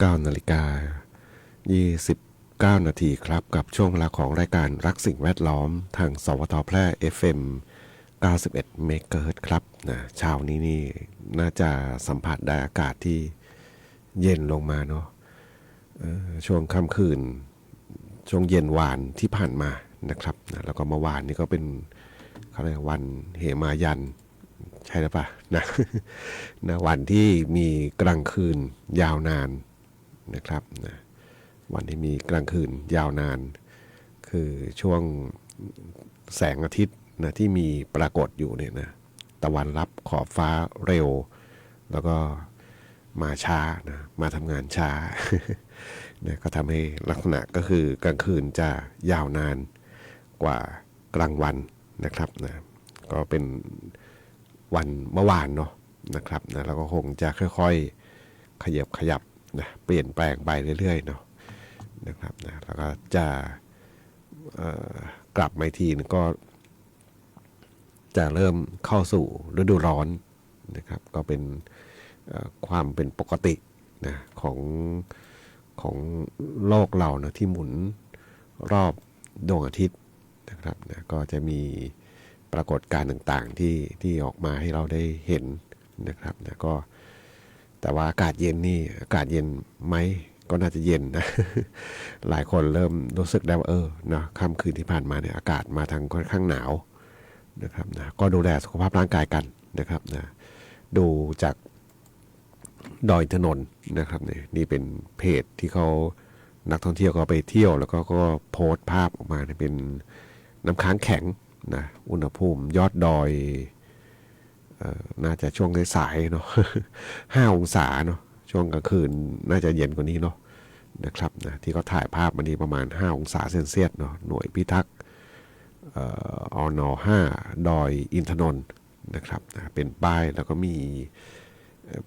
9 นาฬิกา 29 นาทีครับกับช่วงเวลาของรายการรักสิ่งแวดล้อมทางสวทแพร่ FM 91 เมกะเฮิรตซ์ครับนะเช้านี้นี่น่าจะสัมผัสได้อากาศที่เย็นลงมาเนาะช่วงค่ำคืนช่วงเย็นวานที่ผ่านมานะครับนะแล้วก็เมื่อวานนี้ก็เป็นเขาเรียกวันเหมายันใช่หรือเปล่านะนะวันที่มีกลางคืนยาวนานนะครับนะวันที่มีกลางคืนยาวนานคือช่วงแสงอาทิตย์นะที่มีปรากฏอยู่เนี่ยนะตะวันรับขอบฟ้าเร็วแล้วก็มาช้านะมาทำงานช้า นะก็ทำให้ลักษณะก็คือกลางคืนจะยาวนานกว่ากลางวันนะครับนะก็เป็นวันเมื่อวานเนาะนะครับนะแล้วก็คงจะค่อยๆขยับนะเปลี่ยนแปลงไปเรื่อยๆเนาะนะครับนะแล้วก็จะกลับมาทีนึงก็จะเริ่มเข้าสู่ฤดูร้อนนะครับก็เป็นความเป็นปกตินะของโลกเรานะที่หมุนรอบดวงอาทิตย์นะครับนะก็จะมีปรากฏการณ์ต่างๆที่ออกมาให้เราได้เห็นนะครับนะก็แต่ว่าอากาศเย็นนี่อากาศเย็นไหมก็น่าจะเย็นนะหลายคนเริ่มรู้สึกได้ว่านะค่ำคืนที่ผ่านมาเนี่ยอากาศมาทางค่อนข้างหนาวนะครับนะก็ดูแลสุขภาพร่างกายกันนะครับนะดูจากดอยถนนนะครับนี่เป็นเพจที่เขานักท่องเที่ยวก็ไปเที่ยวแล้วก็โพสต์ภาพออกมาเป็นน้ำค้างแข็งนะอุณหภูมิยอดดอยน่าจะช่วงสายๆเนาะ5 องศาเนาะช่วงกลางคืนน่าจะเย็นกว่านี้เนาะนะครับนะที่เขาถ่ายภาพมันนี้ประมาณ5 องศาเซลเซียสเนาะหน่วยพิทักษ์อน5ดอยอินทนนท์นะครับนะเป็นป้ายแล้วก็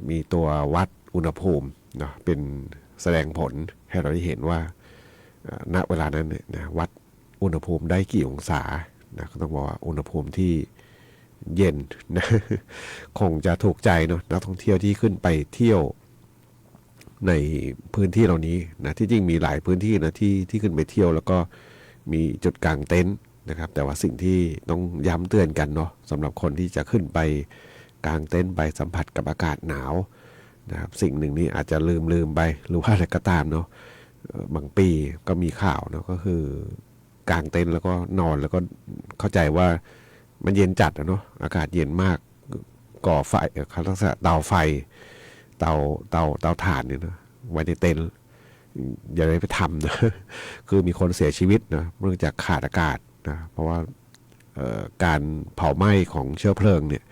มีตัววัดอุณหภูมิเนาะเป็นแสดงผลให้เราได้เห็นว่าณเวลานั้นเนี่ยนะวัดอุณหภูมิได้กี่องศานะก็ต้องบอกว่าอุณหภูมิที่เย็นนะคงจะถูกใจเนาะนักท่องเที่ยวที่ขึ้นไปเที่ยวในพื้นที่เหล่านี้นะที่จริงมีหลายพื้นที่นะที่ขึ้นไปเที่ยวแล้วก็มีจุดกางเต็นท์นะครับแต่ว่าสิ่งที่ต้องย้ำเตือนกันเนาะสำหรับคนที่จะขึ้นไปกางเต็นท์ไปสัมผัสกับอากาศหนาวนะครับสิ่งหนึ่งนี้อาจจะลืมไปหรือว่าอะไรก็ตามเนาะบางปีก็มีข่าวเนาะก็คือกางเต็นท์แล้วก็นอนแล้วก็เข้าใจว่ามันเย็นจัดเนาะอากาศเย็นมากก่อไฟเขาลักษณะเตาไฟเตาถ่านเนี่ยนะไว้ในเต็นท์อย่าไปทำนะคือมีคนเสียชีวิตนะเนื่องจากขาดอากาศนะเพราะว่าการเผาไหม้ของเชื้อเพลิงเนี่ย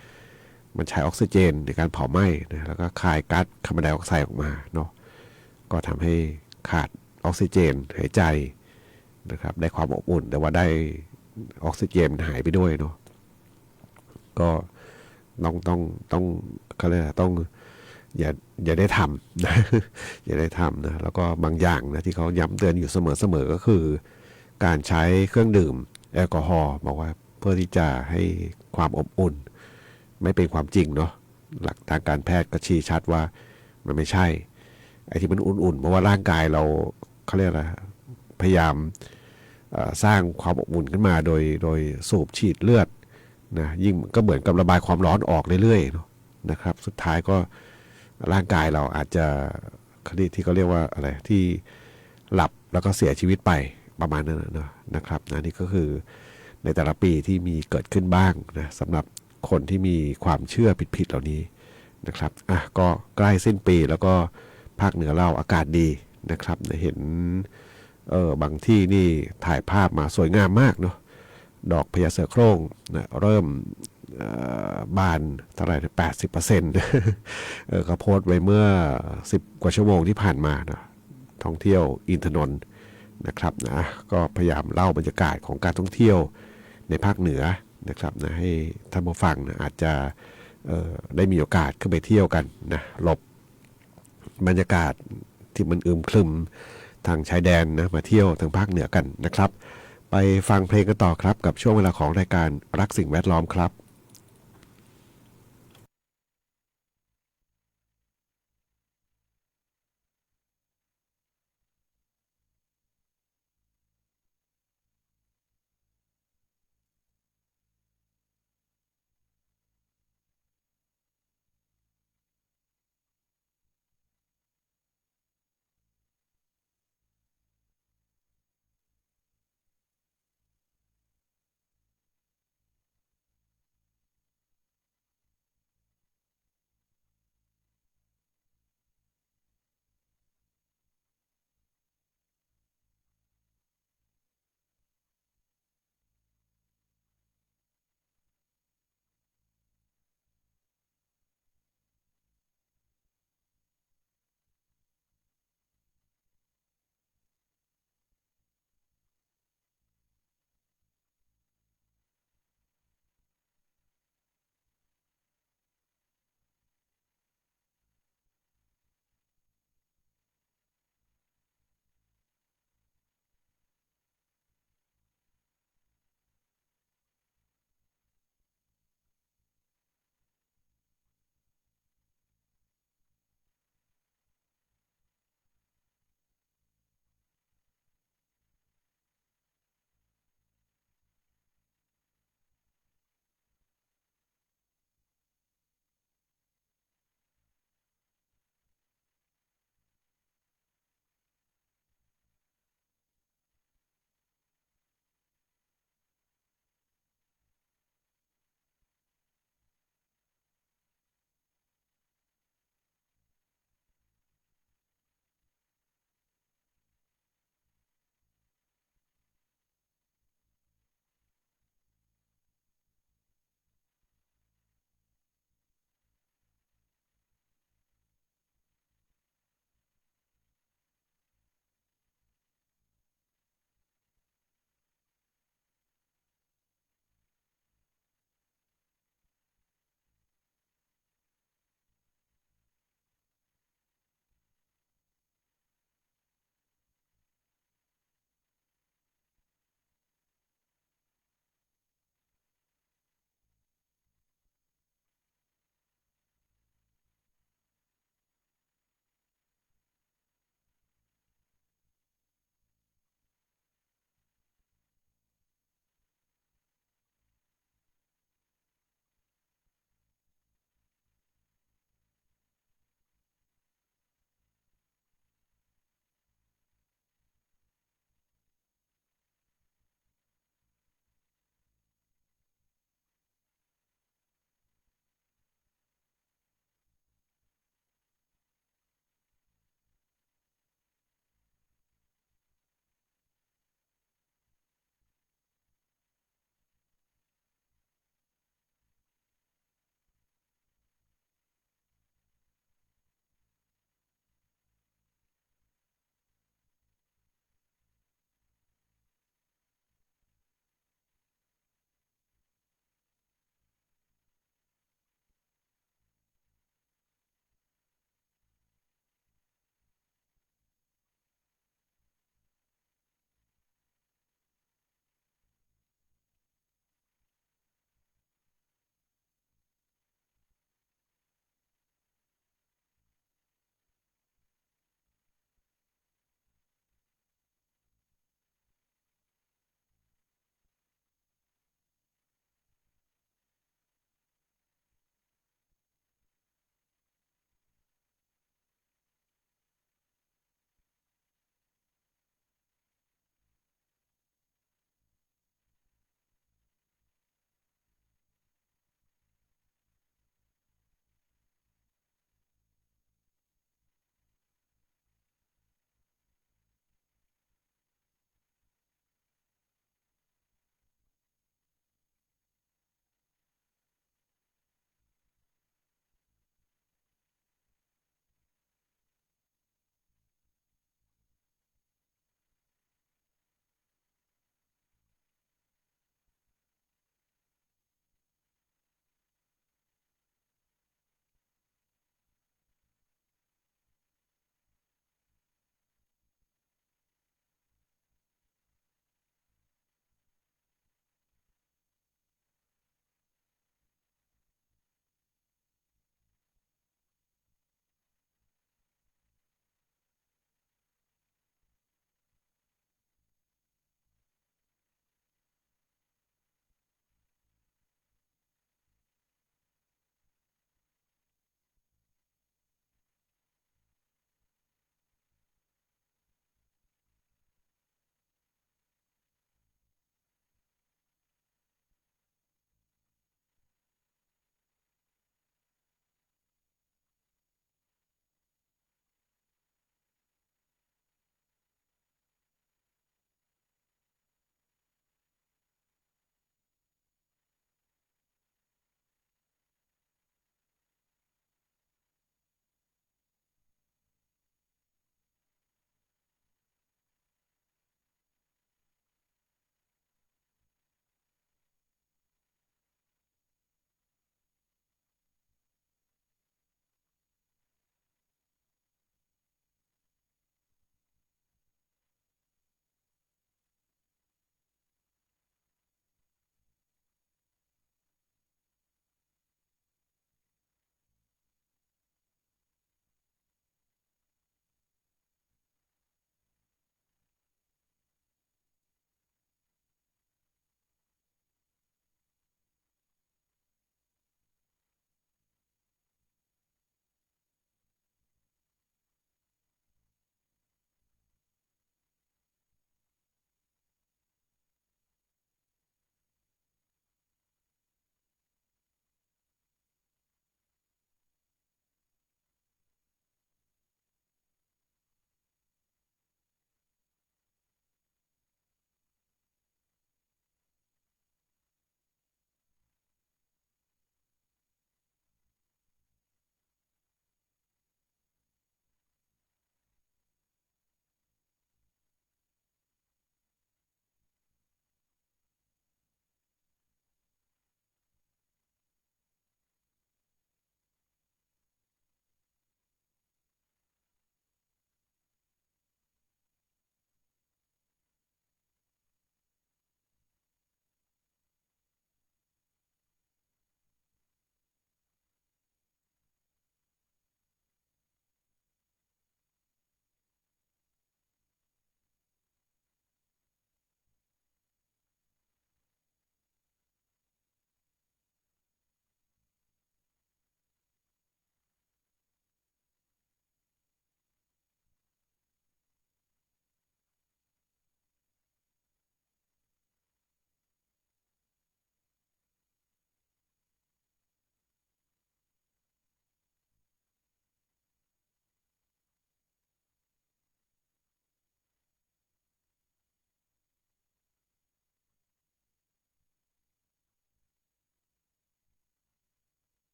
มันใช้ออกซิเจนในการเผาไหม้นะแล้วก็คายก๊าซคาร์บอนไดออกไซด์ออกมาเนาะก็ทำให้ขาดออกซิเจนหายใจนะครับได้ความอบอุ่นแต่ว่าได้ออกซิเจนหายไปด้วยเนาะก็ต้องเขาเรียกต้องอย่าได้ทำนะอย่าได้ทำนะแล้วก็บางอย่างนะที่เขาย้ำเตือนอยู่เสมอก็คือการใช้เครื่องดื่มแอลกอฮอล์บอกว่าเพื่อที่จะให้ความอบอุ่นไม่เป็นความจริงเนาะหลักทางการแพทย์ก็ชี้ชัดว่ามันไม่ใช่ไอ้ที่มันอุ่นๆเพราะว่าร่างกายเราเขาเรียกอะไรพยายามสร้างความอบอุ่นขึ้นมาโดยสูบฉีดเลือดนะยิ่งก็เหมือนกับระบายความร้อนออกเรื่อยๆเนาะนะครับสุดท้ายก็ร่างกายเราอาจจะที่เขาเรียกว่าอะไรที่หลับแล้วก็เสียชีวิตไปประมาณนั้นนะครับนี่ก็คือในแต่ละปีที่มีเกิดขึ้นบ้างนะสำหรับคนที่มีความเชื่อผิดๆเหล่านี้นะครับก็ใกล้สิ้นปีแล้วก็ภาคเหนือเราอากาศดีนะครับเห็นบางที่นี่ถ่ายภาพมาสวยงามมากเนาะดอกพญาเสือโคร่งนะเริ่มบานเท่าไหร่80%เขาโพสต์ไว้เมื่อ10 กว่าชั่วโมงที่ผ่านมานะท่องเที่ยวอินทนนท์นะครับนะก็พยายามเล่าบรรยากาศของการท่องเที่ยวในภาคเหนือนะครับนะให้ท่านผู้ฟังนะอาจจะได้มีโอกาสขึ้นไปเที่ยวกันนะหลบบรรยากาศที่มันอึมครึมทางชายแดนนะมาเที่ยวทางภาคเหนือกันนะครับไปฟังเพลงกันต่อครับกับช่วงเวลาของรายการรักสิ่งแวดล้อมครับ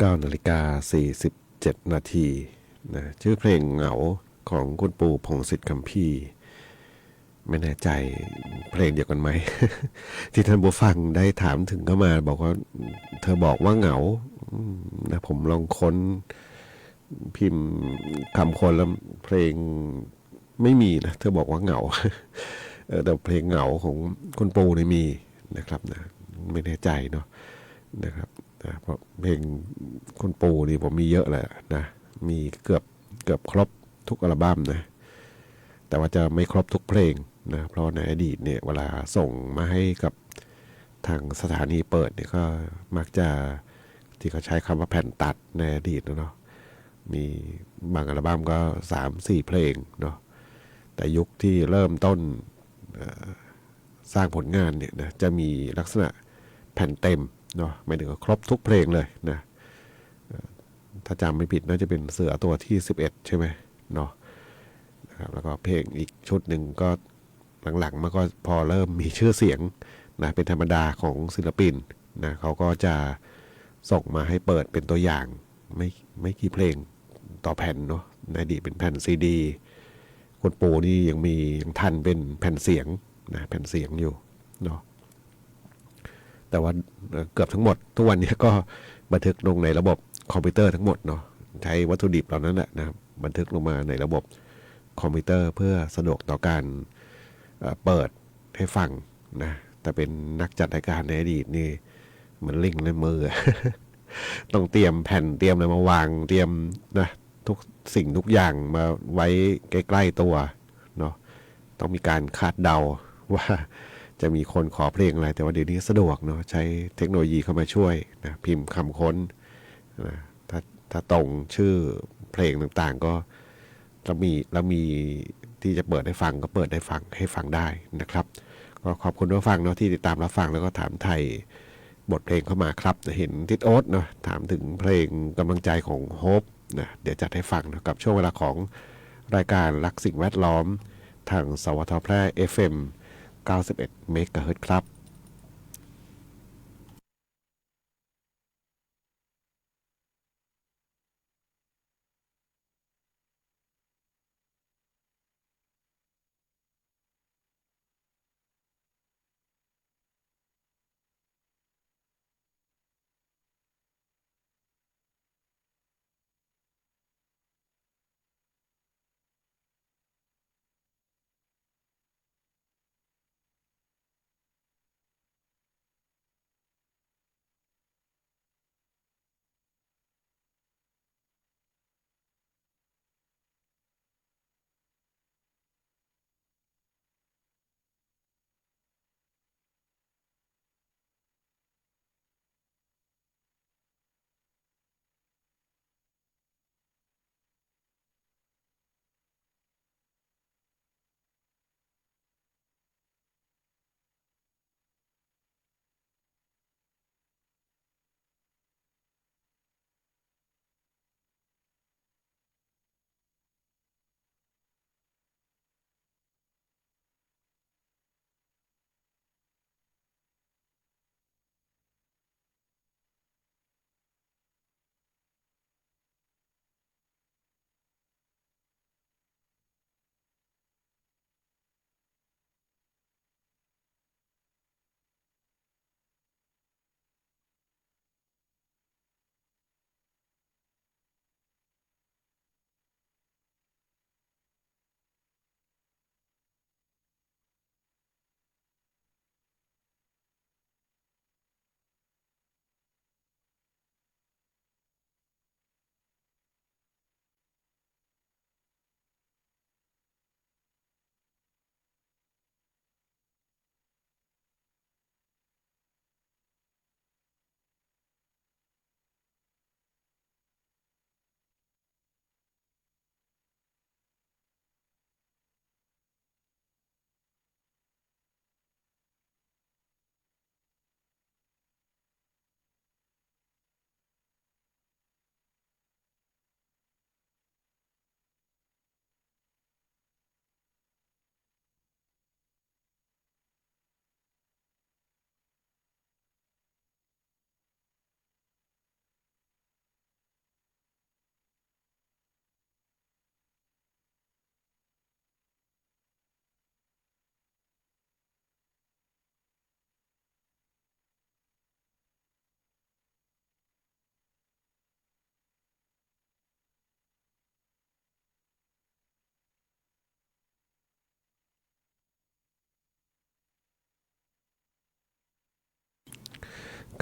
9 นาฬิกา 47 นาทีนะชื่อเพลงเหงาของคุณปู่พงษ์สิทธิ์คำพี่ไม่แน่ใจเพลงเดียวกันไหม ที่ท่านผู้ฟังได้ถามถึงเข้ามาบอกว่าเธอบอกว่าเหงานะผมลองค้นพิมพ์คำคนแล้วเพลงไม่มีนะเธอบอกว่าเหงา แต่เพลงเหงาของคุณปูนี่มีนะครับนะไม่แน่ใจเนาะนะครับนะเพราะเพลงคุณปูนี่ผมมีเยอะเลยนะมีเกือบครบทุกอัลบั้มนะแต่ว่าจะไม่ครบทุกเพลงนะเพราะในอดีตเนี่ยเวลาส่งมาให้กับทางสถานีเปิดเนี่ยก็มักจะที่เขาใช้คำว่าแผ่นตัดในอดีตเนาะมีบางอัลบั้มก็3-4เพลงเนาะแต่ยุคที่เริ่มต้นสร้างผลงานเนี่ยนะจะมีลักษณะแผ่นเต็มเนาะหมายถึงครบทุกเพลงเลยนะถ้าจำไม่ผิดน่าจะเป็นเสือตัวที่11ใช่ไหมเนาะนะครับแล้วก็เพลงอีกชุดหนึ่งก็หลังๆมันก็พอเริ่มมีชื่อเสียงนะเป็นธรรมดาของศิลปินนะเขาก็จะส่งมาให้เปิดเป็นตัวอย่างไม่กี่เพลงต่อแผ่นเนาะในอดีตเป็นแผ่นซีดีคุณปูนี่ยังทันเป็นแผ่นเสียงนะแผ่นเสียงอยู่เนาะแต่ว่าเกือบทั้งหมดทุกวันนี้ก็บันทึกลงในระบบคอมพิวเตอร์ทั้งหมดเนาะใช้วัตถุดิบเหล่านั้นแหละนะบันทึกลงมาในระบบคอมพิวเตอร์เพื่อสะดวกต่อการเปิดให้ฟังนะแต่เป็นนักจัดรายการในอดีตนี่เหมือนลิงในมือ ต้องเตรียมแผ่นเตรียมอะไรมาวางเตรียมนะทุกสิ่งทุกอย่างมาไว้ใกล้ๆตัวเนาะต้องมีการคาดเดาว่าจะมีคนขอเพลงอะไรแต่ว่าเดี๋ยวนี้สะดวกเนาะใช้เทคโนโลยีเข้ามาช่วยนะพิมพ์คำค้นนะถ้าตรงชื่อเพลงต่างๆก็เรามีที่จะเปิดให้ฟังก็เปิดให้ฟังได้นะครับก็ขอบคุณผู้ฟังเนาะที่ติดตามรับฟังแล้วก็ถามไทยบทเพลงเข้ามาครับเห็นทิดโอ๊ตเนาะถามถึงเพลงกำลังใจของโฮปนะเดี๋ยวจัดให้ฟังนะกับช่วงเวลาของรายการรักสิ่งแวดล้อมทางสวทแพร่ FM 91 เมกะเฮิรตซ์ครับ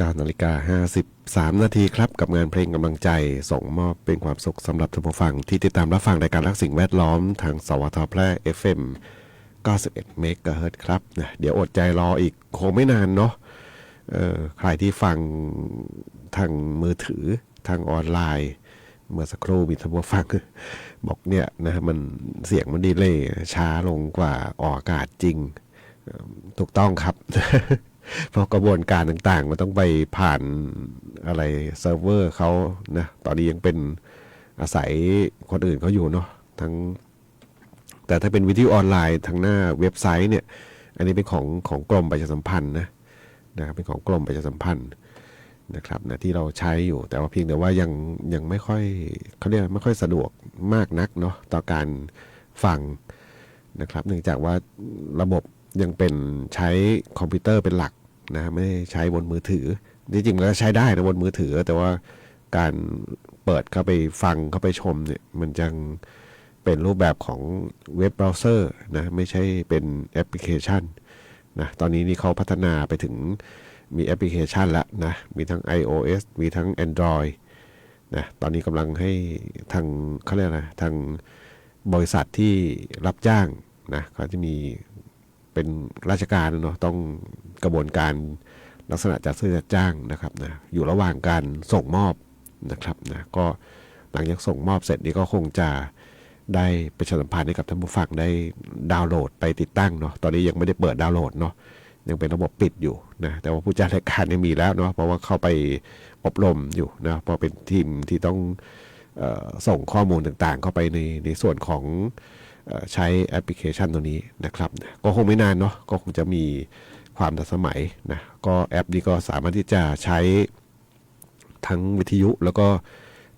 9:53 นาทีครับกับงานเพลงกำลังใจส่งมอบเป็นความสุขสำหรับท่านผู้ฟังที่ติดตามรับฟังรายการรักสิ่งแวดล้อมทางสวทแพร่ FM 91 เมกะเฮิรตซ์ครับนะเดี๋ยวอดใจรออีกคงไม่นานเนาะใครที่ฟังทางมือถือทางออนไลน์เมื่อสักครู่มีท่านผู้ฟังบอกเนี่ยนะมันเสียงมันดีเลยช้าลงกว่าออกอากาศจริงถูกต้องครับ เพราะกระบวนการต่างๆมันต้องไปผ่านอะไรเซิร์ฟเวอร์เขานะตอนนี้ยังเป็นอาศัยคนอื่นเขาอยู่เนาะทั้งแต่ถ้าเป็นวิทยุออนไลน์ทางหน้าเว็บไซต์เนี่ยอันนี้เป็นของกรมประชาสัมพันธ์นะครับเป็นของกรมประชาสัมพันธ์นะครับนะที่เราใช้อยู่แต่ว่าเพียงแต่ว่ายังไม่ค่อยเขาเรียกไม่ค่อยสะดวกมากนักเนาะต่อการฟังนะครับเนื่องจากว่าระบบยังเป็นใช้คอมพิวเตอร์เป็นหลักนะไม่ได้ใช้บนมือถือจริงๆมันก็ใช้ได้นะบนมือถือแต่ว่าการเปิดเข้าไปฟังเข้าไปชมเนี่ยมันจังเป็นรูปแบบของเว็บเบราว์เซอร์นะไม่ใช่เป็นแอปพลิเคชันนะตอนนี้นี่เขาพัฒนาไปถึงมีแอปพลิเคชันแล้วนะมีทั้ง iOS มีทั้ง Android นะตอนนี้กำลังให้ทางเขาเรียกอะไรทางบริษัทที่รับจ้างนะเขาจะมีเป็นราชการเนาะต้องกระบวนการลักษณะจัดซื้อจัดจ้างนะครับนะอยู่ระหว่างการส่งมอบนะครับนะก็หลังจากส่งมอบเสร็จนี้ก็คงจะได้ประชาสัมพันธ์ให้กับท่านผู้ฟังได้ดาวน์โหลดไปติดตั้งเนาะตอนนี้ยังไม่ได้เปิดดาวน์โหลดเนาะยังเป็นระบบปิดอยู่นะแต่ว่าผู้จัดรายการยังมีแล้วเนาะเพราะว่าเข้าไปอบรมอยู่นะเพราะเป็นทีมที่ต้องส่งข้อมูลต่างๆเข้าไปในส่วนของใช้แอปพลิเคชันตัวนี้นะครับก็คงไม่นานเนาะก็คงจะมีความทันสมัยนะก็แอปนี้ก็สามารถที่จะใช้ทั้งวิทยุแล้วก็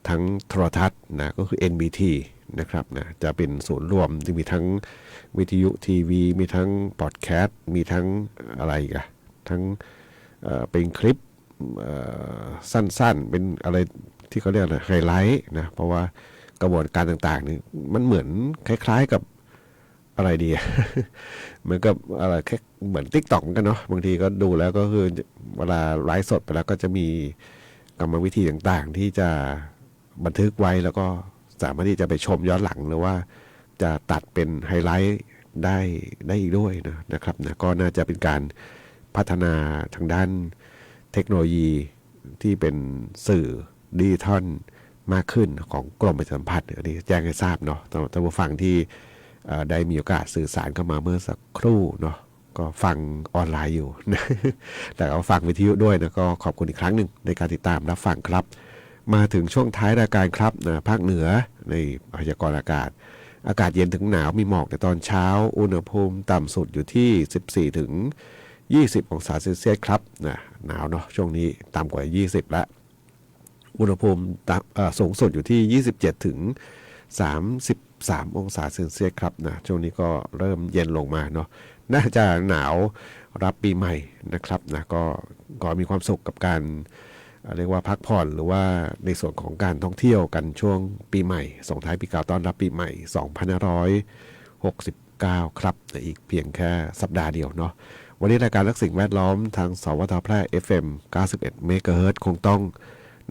ทั้งโทรทัศน์นะก็คือ NBT นะครับนะจะเป็นศูนย์รวมที่มีทั้งวิทยุทีวีมีทั้งพอดแคสต์มีทั้งอะไรกันทั้งเป็นคลิปสั้นๆเป็นอะไรที่เขาเรียกอะไรไฮไลท์นะเพราะว่ากระบวนการต่างๆนี่มันเหมือนคล้ายๆกับอะไรดี เหมือนกับอะไรแค่เหมือน TikTok กันเนาะบางทีก็ดูแล้วก็คือเวลาไลฟ์สดไปแล้วก็จะมีกรรมวิธีต่างๆที่จะบันทึกไว้แล้วก็สามารถที่จะไปชมย้อนหลังหรือว่าจะตัดเป็นไฮไลท์ได้อีกด้วยนะครับนะก็น่าจะเป็นการพัฒนาทางด้านเทคโนโลยีที่เป็นสื่อดิจิทัลมากขึ้นของกรมประชาสัมพันธ์อันนี้แจ้งให้ทราบเนาะท่านผู้ฟังที่ได้มีโอกาสสื่อสารเข้ามาเมื่อสักครู่เนาะก็ฟังออนไลน์อยู่นะแต่เอาฟังวิทยุด้วยนะก็ขอบคุณอีกครั้งหนึ่งในการติดตามรับฟังครับมาถึงช่วงท้ายรายการครับนะภาคเหนือในพยากรณ์อากาศเย็นถึงหนาวมีหมอกในตอนเช้าอุณหภูมิต่ำสุดอยู่ที่14ถึง20องศาเซลเซียสครับนะหนาวเนาะช่วงนี้ต่ำกว่า20แล้วอุณหภูมิสูงสุดอยู่ที่27ถึง33องศาเซลเซียสครับนะช่วงนี้ก็เริ่มเย็นลงมาเนาะน่าจะหนาวรับปีใหม่นะครับนะก็มีความสุขกับการเรียกว่าพักผ่อนหรือว่าในส่วนของการท่องเที่ยวกันช่วงปีใหม่ส่งท้ายปีเก่าต้อนรับปีใหม่2569ครับอีกเพียงแค่สัปดาห์เดียวเนาะวันนี้รายการรักสิ่งแวดล้อมทางสวทแพร่ FM 91 เมกะเฮิรตซ์คงต้อง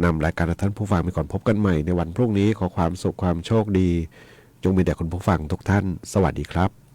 นำรายการท่านผู้ฟังไปก่อนพบกันใหม่ในวันพรุ่งนี้ขอความสุขความโชคดีจงมีแด่คุณผู้ฟังทุกท่านสวัสดีครับ